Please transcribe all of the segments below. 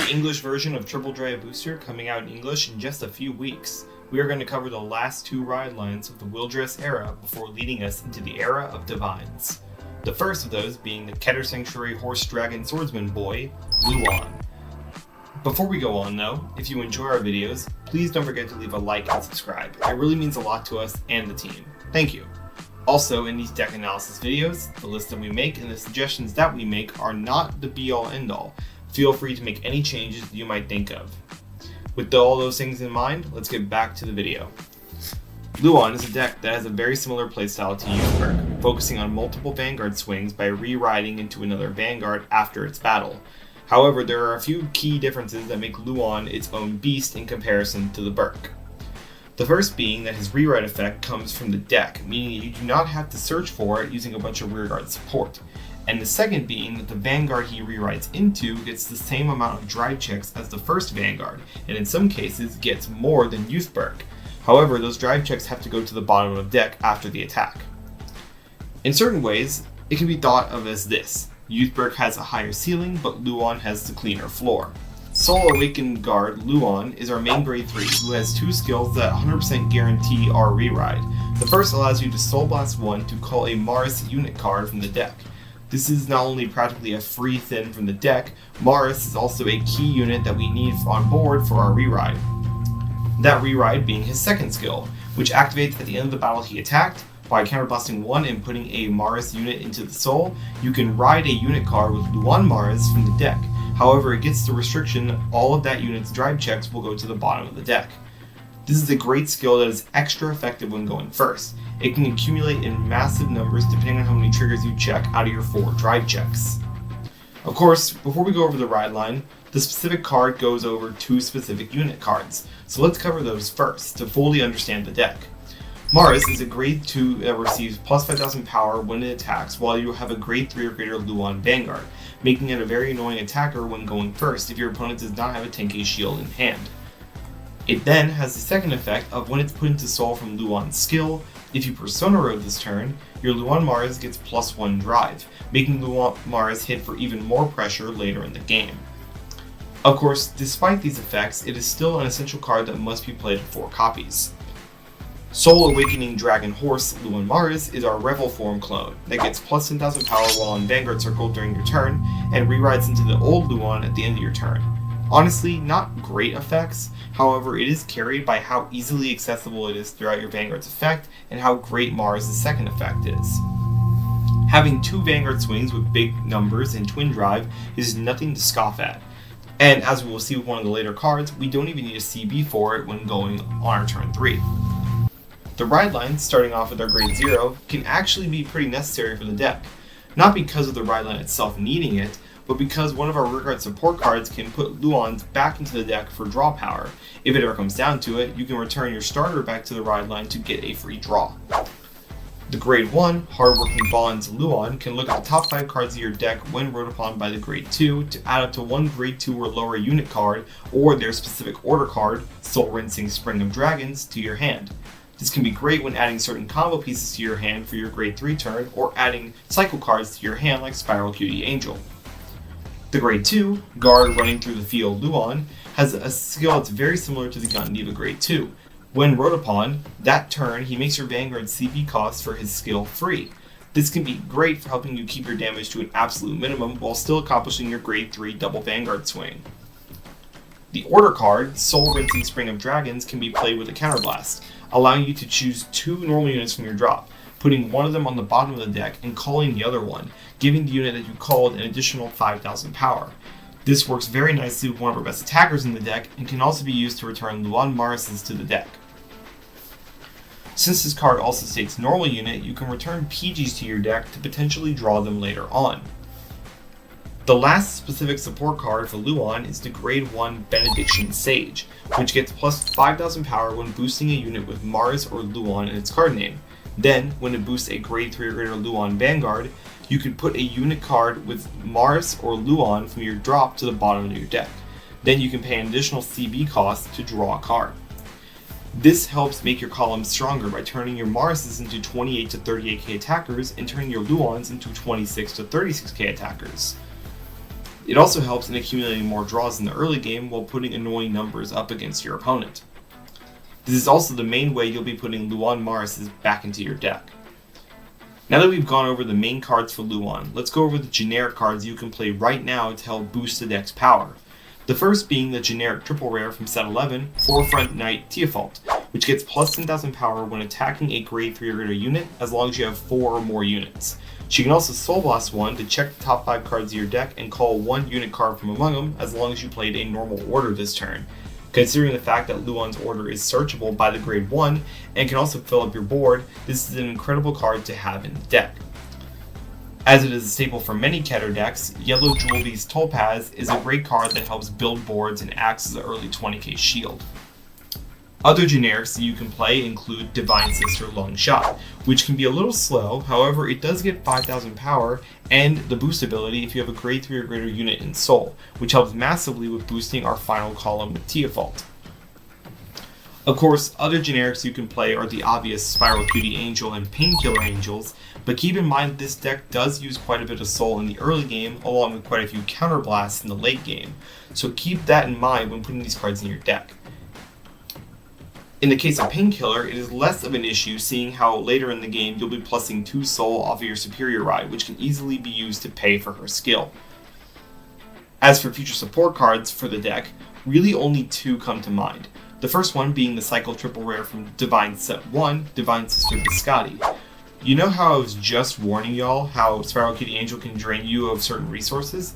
the English version of Triple Drive Booster coming out in English in just a few weeks. We are going to cover the last two ride lines of the will+Dress era before leading us into the era of Divines. The first of those being the Keter Sanctuary Horse Dragon Swordsman boy, Leuhan. Before we go on though, if you enjoy our videos, please don't forget to leave a like and subscribe. It really means a lot to us and the team. Thank you. Also, in these deck analysis videos, the list that we make and the suggestions that we make are not the be-all end-all. Feel free to make any changes that you might think of. With all those things in mind, let's get back to the video. Leuhan is a deck that has a very similar playstyle to Youthberg, focusing on multiple Vanguard swings by re-riding into another Vanguard after its battle. However, there are a few key differences that make Leuhan its own beast in comparison to the Berk. The first being that his rewrite effect comes from the deck, meaning you do not have to search for it using a bunch of rearguard support. And the second being that the Vanguard he rewrites into gets the same amount of drive checks as the first Vanguard, and in some cases gets more than Youthberg. However, those drive checks have to go to the bottom of the deck after the attack. In certain ways, it can be thought of as this. Youthberg has a higher ceiling, but Leuhan has the cleaner floor. Soul Awakened Guard Leuhan is our main grade 3, who has two skills that 100% guarantee our rewrite. The first allows you to Soul Blast 1 to call a Mars unit card from the deck. This is not only practically a free thin from the deck, Mars is also a key unit that we need on board for our rewrite. That rewrite being his second skill, which activates at the end of the battle he attacked. By counterblasting 1 and putting a Mars unit into the soul, you can ride a unit card with Leuhan Mars from the deck. However, it gets the restriction all of that unit's drive checks will go to the bottom of the deck. This is a great skill that is extra effective when going first. It can accumulate in massive numbers depending on how many triggers you check out of your 4 drive checks. Of course, before we go over the ride line, the specific card goes over 2 specific unit cards, so let's cover those first to fully understand the deck. Mars is a grade 2 that receives plus 5000 power when it attacks, while you have a grade 3 or greater Leuhan Vanguard, making it a very annoying attacker when going first if your opponent does not have a 10k shield in hand. It then has the second effect of when it's put into soul from Leuhan's skill. If you Persona Road this turn, your Leuhan Mars gets plus 1 drive, making Leuhan Mars hit for even more pressure later in the game. Of course, despite these effects, it is still an essential card that must be played in 4 copies. Soul Awakening Dragon Horse Leuhan Mars is our Revel form clone that gets plus 10,000 power while in Vanguard Circle during your turn, and rewrites into the old Leuhan at the end of your turn. Honestly, not great effects, however it is carried by how easily accessible it is throughout your Vanguard's effect, and how great Mars' second effect is. Having 2 Vanguard swings with big numbers and twin drive is nothing to scoff at. And as we will see with one of the later cards, we don't even need a CB for it when going on our turn 3. The ride line, starting off with our grade 0, can actually be pretty necessary for the deck. Not because of the ride line itself needing it, but because one of our rearguard support cards can put Leuhan's back into the deck for draw power. If it ever comes down to it, you can return your starter back to the ride line to get a free draw. The grade 1, Hardworking Bonds Leuhan can look at the top 5 cards of your deck when wrote upon by the grade 2 to add up to 1 grade 2 or lower unit card or their specific order card, Soul Rinsing Spring of Dragons, to your hand. This can be great when adding certain combo pieces to your hand for your grade 3 turn, or adding cycle cards to your hand like Spiral Cutie Angel. The grade 2, Guard Running Through the Field Leuhan, has a skill that's very similar to the Gundiva grade 2. When wrote upon, that turn he makes your Vanguard CP cost for his skill free. This can be great for helping you keep your damage to an absolute minimum while still accomplishing your grade 3 double Vanguard swing. The order card, Soul Rinsing Spring of Dragons, can be played with a counterblast, allowing you to choose 2 normal units from your drop, putting one of them on the bottom of the deck and calling the other one, giving the unit that you called an additional 5000 power. This works very nicely with one of our best attackers in the deck and can also be used to return Leuhan Marses to the deck. Since this card also states normal unit, you can return PGs to your deck to potentially draw them later on. The last specific support card for Leuhan is the grade 1 Benediction Sage, which gets plus 5000 power when boosting a unit with Mars or Leuhan in its card name. Then, when it boosts a grade 3 or greater Leuhan Vanguard, you can put a unit card with Mars or Leuhan from your drop to the bottom of your deck. Then you can pay an additional CB cost to draw a card. This helps make your columns stronger by turning your Marses into 28 to 38k attackers and turning your Leuhans into 26 to 36k attackers. It also helps in accumulating more draws in the early game while putting annoying numbers up against your opponent. This is also the main way you'll be putting Leuhan Marises back into your deck. Now that we've gone over the main cards for Leuhan, let's go over the generic cards you can play right now to help boost the deck's power. The first being the generic triple rare from set 11, Forefront Knight Teofalt, which gets plus 10,000 power when attacking a grade 3 or greater unit as long as you have 4 or more units. She can also Soul Blast one to check the top 5 cards of your deck and call one unit card from among them as long as you played a normal order this turn. Considering the fact that Leuhan's order is searchable by the grade 1 and can also fill up your board, this is an incredible card to have in the deck. As it is a staple for many Keter decks, Yellow Jewel Beast Topaz is a great card that helps build boards and acts as an early 20k shield. Other generics that you can play include Divine Sister Lungshot, which can be a little slow, however it does get 5,000 power and the boost ability if you have a grade 3 or greater unit in Soul, which helps massively with boosting our final column with Teofalt. Of course, other generics you can play are the obvious Spiral Cutie Angel and Painkiller Angels, but keep in mind that this deck does use quite a bit of Soul in the early game, along with quite a few counterblasts in the late game, so keep that in mind when putting these cards in your deck. In the case of Painkiller, it is less of an issue seeing how later in the game you'll be plussing 2 Soul off of your Superior Ride, which can easily be used to pay for her skill. As for future support cards for the deck, really only 2 come to mind. The first one being the Cycle Triple Rare from Divine Set 1, Divine Sister Biscotti. You know how I was just warning y'all how Spiral Cutie Angel can drain you of certain resources?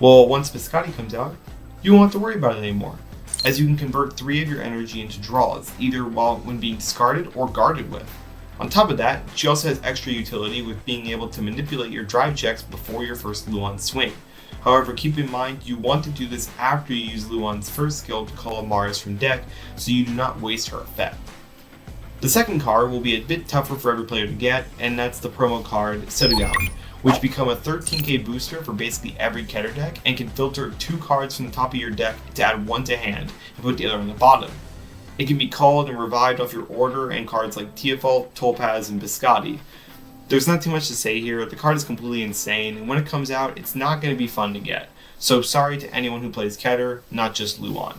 Well, once Biscotti comes out, you won't have to worry about it anymore, as you can convert 3 of your energy into draws, either when being discarded or guarded with. On top of that, she also has extra utility with being able to manipulate your drive checks before your first Leuhan swing. However, keep in mind you want to do this after you use Leuhan's first skill to call a Maris from deck, so you do not waste her effect. The second card will be a bit tougher for every player to get, and that's the promo card Sedugan, which become a 13k booster for basically every Keter deck and can filter 2 cards from the top of your deck to add 1 to hand and put the other on the bottom. It can be called and revived off your order and cards like Teofalt, Topaz, and Biscotti. There's not too much to say here, the card is completely insane, and when it comes out, it's not going to be fun to get. So sorry to anyone who plays Keter, not just Leuhan.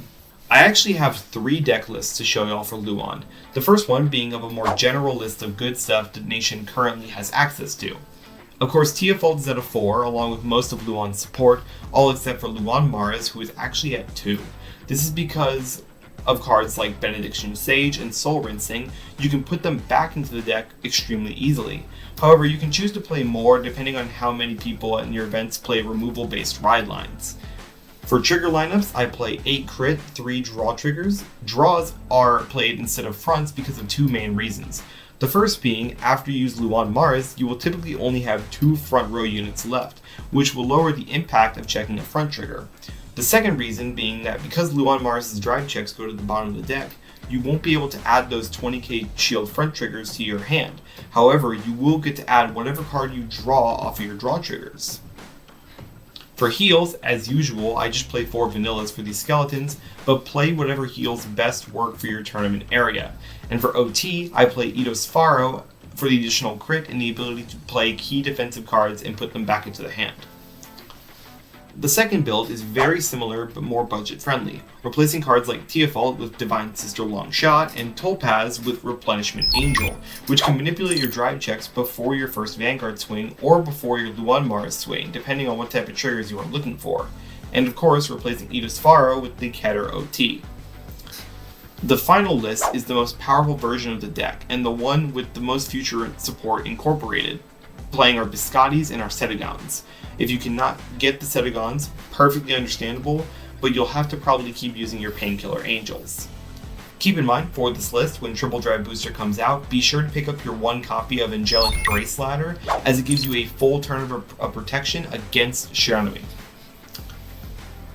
I actually have 3 deck lists to show y'all for Leuhan, the first one being of a more general list of good stuff that Nation currently has access to. Of course, Teofalt is at a 4, along with most of Leuhan's support, all except for Leuhan Maris, who is actually at 2. This is because of cards like Benediction Sage and Soul Rinsing. You can put them back into the deck extremely easily. However, you can choose to play more depending on how many people in your events play removal-based ride lines. For trigger lineups, I play 8 crit, 3 draw triggers. Draws are played instead of fronts because of 2 main reasons. The first being, after you use Leuhan Maris, you will typically only have 2 front row units left, which will lower the impact of checking a front trigger. The second reason being that because Leuhan Maris' drive checks go to the bottom of the deck, you won't be able to add those 20k shield front triggers to your hand. However, you will get to add whatever card you draw off of your draw triggers. For heals, as usual, I just play 4 vanillas for these skeletons, but play whatever heals best work for your tournament area. And for OT, I play Eidos Pharaoh for the additional crit and the ability to play key defensive cards and put them back into the hand. The second build is very similar but more budget friendly, replacing cards like Teofalt with Divine Sister Longshot and Topaz with Replenishment Angel, which can manipulate your drive checks before your first Vanguard swing or before your Leuhan Maris swing, depending on what type of triggers you are looking for, and of course replacing Eidos Pharaoh with the Keter OT. The final list is the most powerful version of the deck, and the one with the most future support incorporated, playing our Biscottis and our Sedugans. If you cannot get the Sedugans, perfectly understandable, but you'll have to probably keep using your Painkiller Angels. Keep in mind, for this list, when Triple Drive Booster comes out, be sure to pick up your 1 copy of Angelic Brace Ladder, as it gives you a full turn of protection against Shiranui.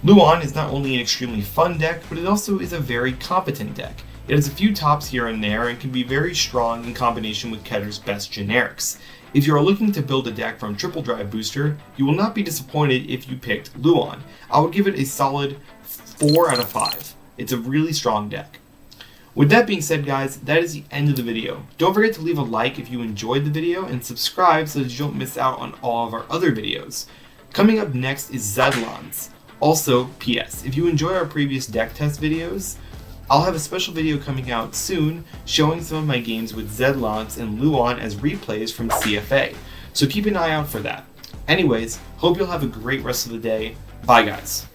Leuhan is not only an extremely fun deck, but it also is a very competent deck. It has a few tops here and there and can be very strong in combination with Keter's best generics. If you are looking to build a deck from Triple Drive Booster, you will not be disappointed if you picked Leuhan. I would give it a solid 4 out of 5. It's a really strong deck. With that being said, guys, that is the end of the video. Don't forget to leave a like if you enjoyed the video and subscribe so that you don't miss out on all of our other videos. Coming up next is Zedlons. Also, PS, if you enjoy our previous deck test videos, I'll have a special video coming out soon showing some of my games with Zedlons and Leuhan as replays from CFA, so keep an eye out for that. Anyways, hope you'll have a great rest of the day. Bye guys.